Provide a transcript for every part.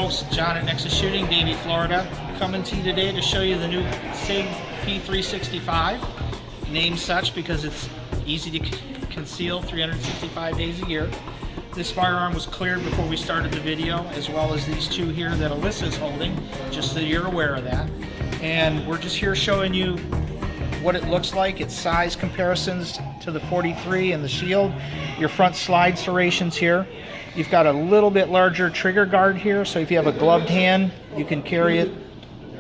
folks, John at Nexus Shooting, Davie, Florida, coming to you today to show you the new SIG P365, named such because it's easy to conceal 365 days a year. This firearm was cleared before we started the video, as well as these two here that Alyssa's holding, just so you're aware of that. And we're just here showing you what it looks like, its size comparisons to the 43 and the Shield, your front slide serrations here. You've got a little bit larger trigger guard here, so if you have a gloved hand, you can carry it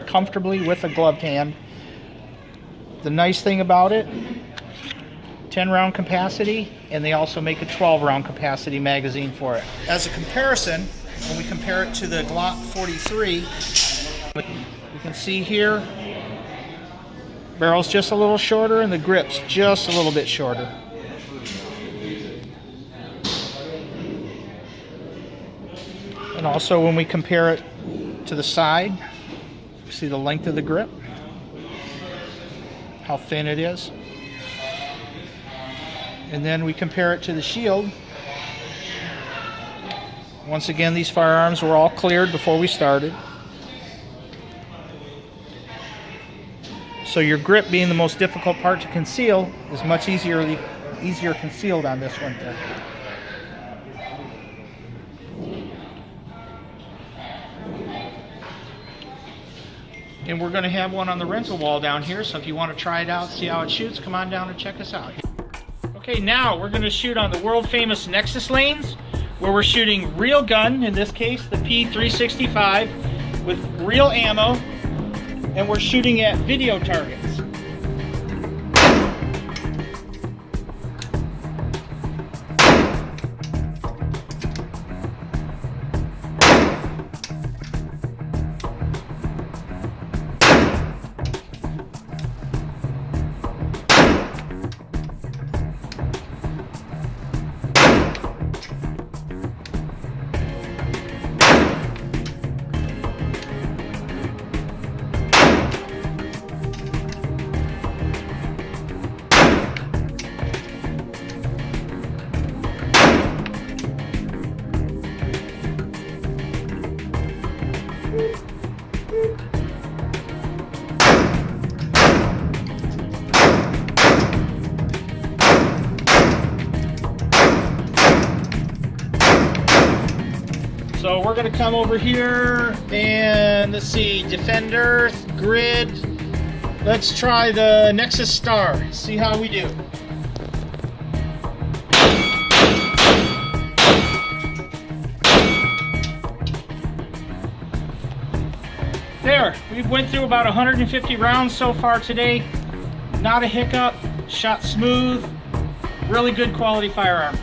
comfortably with a gloved hand. The nice thing about it, 10 round capacity, and they also make a 12 round capacity magazine for it. As a comparison, when we compare it to the Glock 43, you can see here, barrel's just a little shorter and the grip's just a little bit shorter. And also when we compare it to the side, you see the length of the grip, how thin it is. And then we compare it to the Shield. Once again, these firearms were all cleared before we started. So your grip being the most difficult part to conceal is much easier concealed on this one there. And we're going to have one on the rental wall down here, so if you want to try it out, see how it shoots, come on down and check us out. Okay, now we're going to shoot on the world famous Nexus lanes, where we're shooting real gun, in this case the P365, with real ammo, and we're shooting at video targets. So we're going to come over here and let's see, Defender, Grid. Let's try the Nexus Star, see how we do. There, we went through about 150 rounds so far today. Not a hiccup, shot smooth, really good quality firearm.